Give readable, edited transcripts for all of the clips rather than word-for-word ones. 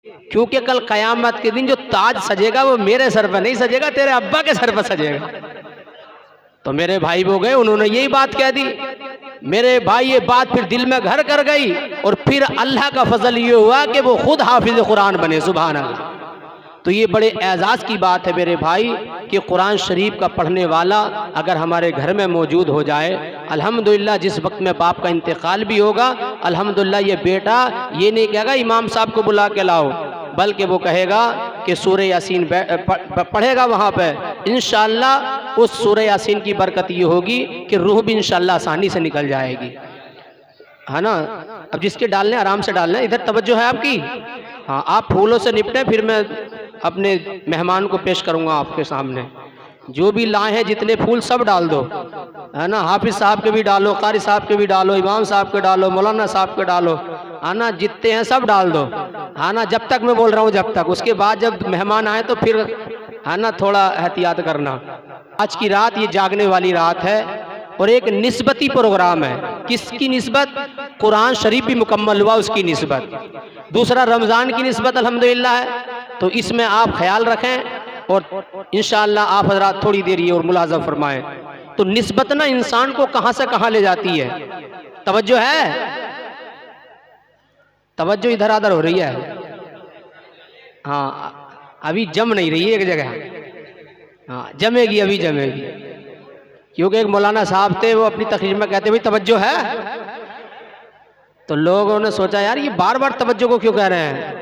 क्योंकि कल कयामत के दिन जो ताज सजेगा वो मेरे सर पर नहीं सजेगा, तेरे अब्बा के सर पर सजेगा। तो मेरे भाई वो गए, उन्होंने यही बात कह दी। मेरे भाई ये बात फिर दिल में घर कर गई और फिर अल्लाह का फजल ये हुआ कि वो खुद हाफिज कुरान बने, सुभान अल्लाह। तो ये बड़े एजाज़ की बात है मेरे भाई कि कुरान शरीफ का पढ़ने वाला अगर हमारे घर में मौजूद हो जाए, अल्हम्दुलिल्लाह जिस वक्त में बाप का इंतकाल भी होगा, अल्हम्दुलिल्लाह ये बेटा ये नहीं कहेगा इमाम साहब को बुला के लाओ, बल्कि वो कहेगा कि सूरह यासीन पढ़ेगा वहाँ पर। इंशाअल्लाह उस सूरह यासीन की बरकत ये होगी कि रूह भी इंशाअल्लाह आसानी से निकल जाएगी, है ना। अब जिसके डालने आराम से डालना, इधर तवज्जो है आपकी। हाँ, आप फूलों से निपटें, फिर मैं अपने मेहमान को पेश करूँगा आपके सामने। जो भी लाए हैं जितने फूल सब डाल दो, है ना। हाफिज साहब के भी डालो, कारी साहब के भी डालो, इमाम साहब के डालो, मौलाना साहब के डालो, है ना। जितने हैं सब डाल दो, है ना। जब तक मैं बोल रहा हूँ जब तक, उसके बाद जब मेहमान आए तो फिर, है ना, थोड़ा एहतियात करना। आज की रात ये जागने वाली रात है और एक निस्बती प्रोग्राम है। किसकी निस्बत? कुरान शरीफ भी मुकम्मल हुआ उसकी निस्बत, दूसरा रमज़ान की निस्बत अल्हम्दुलिल्लाह है। तो इसमें आप ख्याल रखें और इंशाअल्लाह आप हज़रात थोड़ी देर ये और मुलाज़ा फरमाएं। तो निस्बत ना इंसान को कहाँ से कहाँ ले जाती है। तवज्जो है, तवज्जो इधर आधर हो रही है। हाँ, अभी जम नहीं रही है एक जगह, हाँ जमेगी, अभी जमेगी। क्योंकि एक मौलाना साहब थे, वो अपनी तकरीर में कहते भाई तवज्जो है। तो लोगों ने सोचा यार ये बार बार तवज्जो को क्यों कह रहे हैं।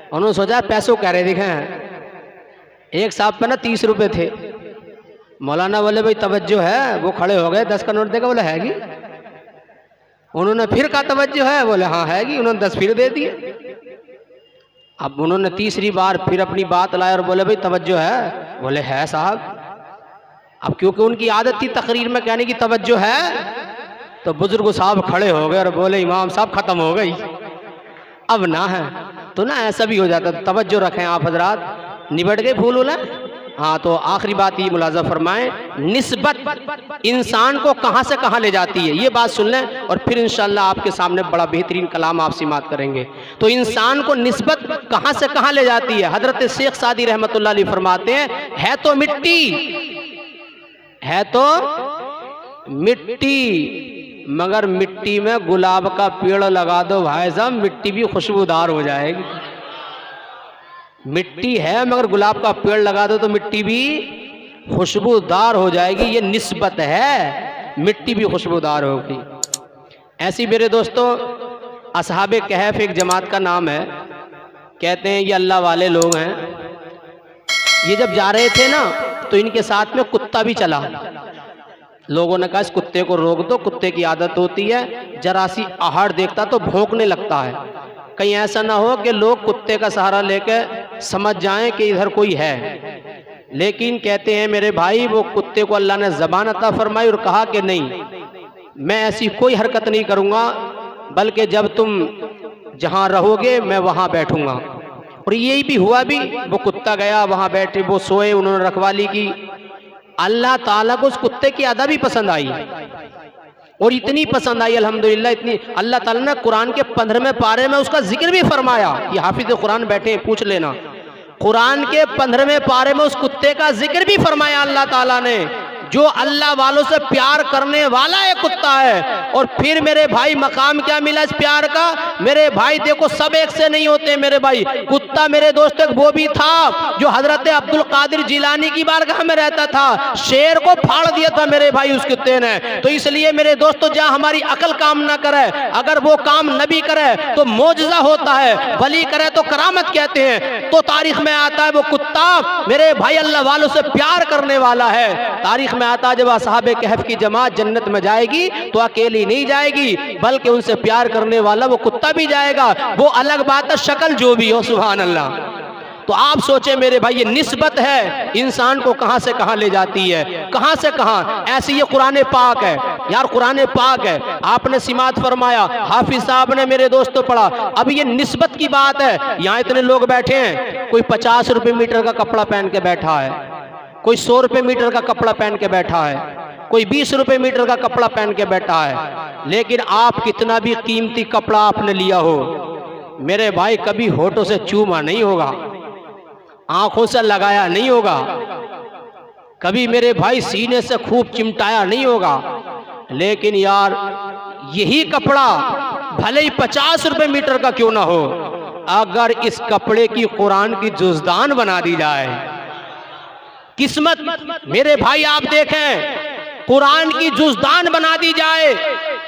उन्होंने सोचा पैसों कह रहे, देखें एक साहब पे ना 30 रुपए थे। मौलाना बोले भाई तवज्जो है, वो खड़े हो गए, 10 का नोट देगा, बोले हैगी। उन्होंने फिर कहा तवज्जो है, बोले हाँ हैगी। उन्होंने 10 फिर दे दिए। अब उन्होंने तीसरी बार फिर अपनी बात लाए और बोले भाई तवज्जो है, बोले है साहब। अब क्योंकि उनकी आदत थी तकरीर में कहने की तवज्जो है, तो बुजुर्ग साहब खड़े हो गए और बोले इमाम साहब खत्म हो गई, अब ना है। तो ना ऐसा भी हो जाता। तवज्जो रखें आप हजरात, निबट गए फूल उला। हाँ, तो आखिरी बात ये मुलाजा फरमाएं, निस्बत इंसान को कहाँ से कहाँ ले जाती है, ये बात सुन लें और फिर इंशाअल्लाह आपके सामने बड़ा बेहतरीन कलाम आपसे बात करेंगे। तो इंसान को निस्बत कहाँ से कहाँ ले जाती है। हजरत शेख सादी रहमतुल्लाह अलैह फरमाते हैं, है तो मिट्टी, है तो मिट्टी, मगर मिट्टी में गुलाब का पेड़ लगा दो भाई साहब, मिट्टी भी खुशबूदार हो जाएगी। मिट्टी है मगर गुलाब का पेड़ लगा दो तो मिट्टी भी खुशबूदार हो जाएगी। ये निस्बत है, मिट्टी भी खुशबूदार होगी। ऐसी मेरे दोस्तों असहाबे कहफ एक जमात का नाम है, कहते हैं ये अल्लाह वाले लोग हैं। ये जब जा रहे थे ना तो इनके साथ में कुत्ता भी चला। लोगों ने कहा इस कुत्ते को रोक दो, कुत्ते की आदत होती है जरा सी आहट देखता तो भौंकने लगता है, कहीं ऐसा ना हो कि लोग कुत्ते का सहारा लेकर समझ जाएं कि इधर कोई है। लेकिन कहते हैं मेरे भाई वो कुत्ते को अल्लाह ने ज़बान अता फरमाई और कहा कि नहीं मैं ऐसी कोई हरकत नहीं करूँगा, बल्कि जब तुम जहाँ रहोगे मैं वहाँ बैठूँगा। और यही भी हुआ भी, वो कुत्ता गया वहाँ बैठे, वो सोए, उन्होंने रखवाली की। अल्लाह ताला को उस कुत्ते की अदा भी पसंद आई और इतनी पसंद आई अल्हम्दुलिल्लाह, इतनी अल्लाह ताला ने कुरान के 15वें पारे में उसका जिक्र भी फरमाया। ये हाफिज कुरान बैठे हैं, पूछ लेना, कुरान के 15वें पारे में उस कुत्ते का जिक्र भी फरमाया अल्लाह ताला ने, जो अल्लाह वालों से प्यार करने वाला एक कुत्ता है। और फिर मेरे भाई मकाम क्या मिला इस प्यार का। मेरे भाई देखो सब एक से नहीं होते मेरे भाई। कुत्ता मेरे दोस्त एक वो भी था जो हजरत अब्दुल कादिर जिलानी की बारगाह में रहता था, शेर को फाड़ दिया था मेरे भाई उस कुत्ते ने। तो इसलिए मेरे दोस्तों जहाँ हमारी अकल काम ना करे, अगर वो काम नबी करे तो मोजज़ा होता है, वली करे तो करामत कहते हैं। तो तारीख में आता है वो कुत्ता मेरे भाई अल्लाह वालों से प्यार करने वाला है। तारीख में आता जब असहाबे कहफ की जमात जन्नत में जाएगी तो अकेली नहीं जाएगी, बल्कि उनसे प्यार करने वाला वो कुत्ता भी जाएगा। वो अलग बात है शक्ल जो भी हो, सुभान अल्लाह। तो आप सोचे मेरे भाई ये निस्बत है इंसान को कहां से कहां ले जाती है, कहां से कहां। ऐसे ये कुरान पाक है यार, कुरान पाक है। आपने सिमात फरमाया, हाफिज साहब ने मेरे दोस्तों पढ़ा। अब ये निस्बत की बात है। यहाँ इतने लोग बैठे हैं, कोई 50 रुपए मीटर का कपड़ा पहन के बैठा है, कोई 100 रुपए मीटर का कपड़ा पहन के बैठा है, कोई 20 रुपए मीटर का कपड़ा पहन के बैठा है। लेकिन आप कितना भी कीमती कपड़ा आपने लिया हो, मेरे भाई कभी होठों से चूमा नहीं होगा, आंखों से लगाया नहीं होगा, कभी मेरे भाई सीने से खूब चिमटाया नहीं होगा। लेकिन यार यही कपड़ा भले ही 50 रुपए मीटर का क्यों ना हो, अगर इस कपड़े की कुरान की जुज़दान बना दी जाए, किस्मत मेरे भाई आप देखें, कुरान की जुज़दान बना दी जाए।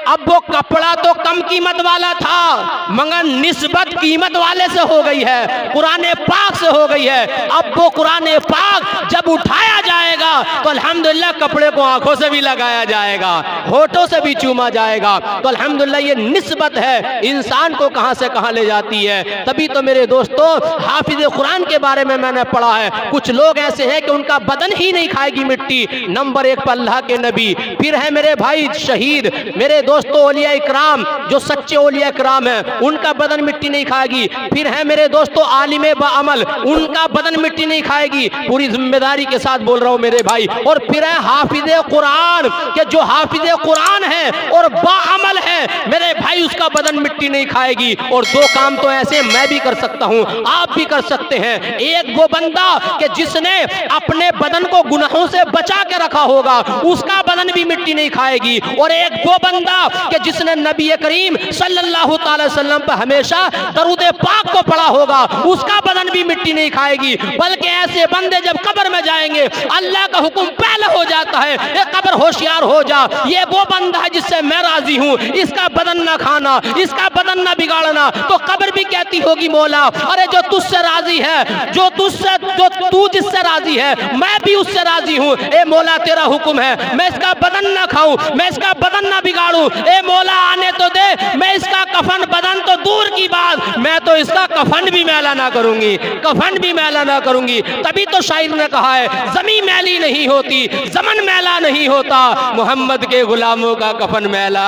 अब वो कपड़ा तो कम कीमत वाला था मगर निस्बत कीमत वाले से हो गई है, कुरान पाक से हो गई है। अब वो कुरान पाक जब उठाया जाएगा तो अल्हम्दुलिल्लाह कपड़े को आंखों से भी लगाया जाएगा, होठों से भी चूमा जाएगा। तो अल्हम्दुलिल्लाह ये निस्बत है, इंसान को कहां से कहां ले जाती है। तभी तो मेरे दोस्तों हाफिज कुरान के बारे में मैंने पढ़ा है, कुछ लोग ऐसे हैं कि उनका बदन ही नहीं खाएगी मिट्टी। नंबर 1 पर अल्लाह के नबी, फिर है मेरे भाई शहीद, मेरे दोस्तों औलिया इकराम, जो सच्चे औलिया इकराम हैं उनका बदन मिट्टी नहीं खाएगी। फिर है मेरे दोस्तों आलिमे बाअमल, उनका बदन मिट्टी नहीं खाएगी, पूरी जिम्मेदारी के साथ बोल रहा हूं मेरे भाई। और फिर है हाफिजे कुरान के जो हाफिजे कुरान है और बाअमल है मेरे भाई, उसका बदन मिट्टी नहीं खाएगी। और 2 काम तो ऐसे मैं भी कर सकता हूं, आप भी कर सकते हैं। एक वो बंदा कि जिसने अपने बदन को गुनाहों से बचा के रखा होगा, उसका बदन भी मिट्टी नहीं खाएगी। और एक वो बंदा कि जिसने नबी करीम सल्लल्लाहु अलैहि वसल्लम पर हमेशा दरूद पाक को पढ़ा होगा, उसका बदन भी मिट्टी नहीं खाएगी। बल्कि ऐसे बंदे जब कब्र में जाएंगे अल्लाह का हुक्म पहले हो जाता है, ये कब्र होशियार हो जा, ये वो बंदा है जिससे मैं राजी हूं, इसका बदन ना खाना, इसका बदन ना बिगाड़ना। तो कब्र भी कहती होगी मौला अरे जो तुझसे राजी है, जो तू जिससे राजी है मैं भी उससे राजी हूं। ए मौला तेरा हुक्म है, मैं इसका बदन ना खाऊं, मैं इसका बदन ना बिगाड़ूं। ए मौला आने तो दे, मैं इसका कफन, बदन तो दूर की बात, मैं तो इसका कफन भी मैला ना करूंगी, कफन भी मैला ना करूंगी। तभी तो शायर ने कहा है जमीन मैली नहीं होती, ज़मन मैला नहीं होता, मोहम्मद के गुलामों का कफन मैला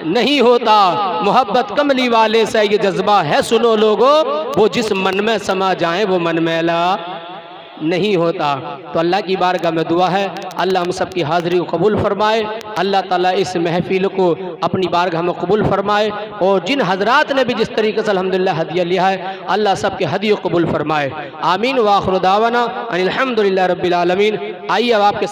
नहीं होता। मोहब्बत कमली वाले से ये जज्बा है सुनो लोगों, वो जिस मन में समा जाए वो मन मैला नहीं होता। तो अल्लाह की बारगाह में दुआ है अल्लाह हम सब की हाज़िरी को कबूल फरमाए, अल्लाह ताला इस महफिल को अपनी बारगाह में कबूल फरमाए। और जिन हजरात ने भी जिस तरीके से अल्हम्दुलिल्लाह हदिया लिया है अल्लाह सब के हदिया कबूल फरमाए। आमीन व आखिर दावाना अनिल हम्दुलिल्लाहि रब्बिल आलमीन। आइए अब आपके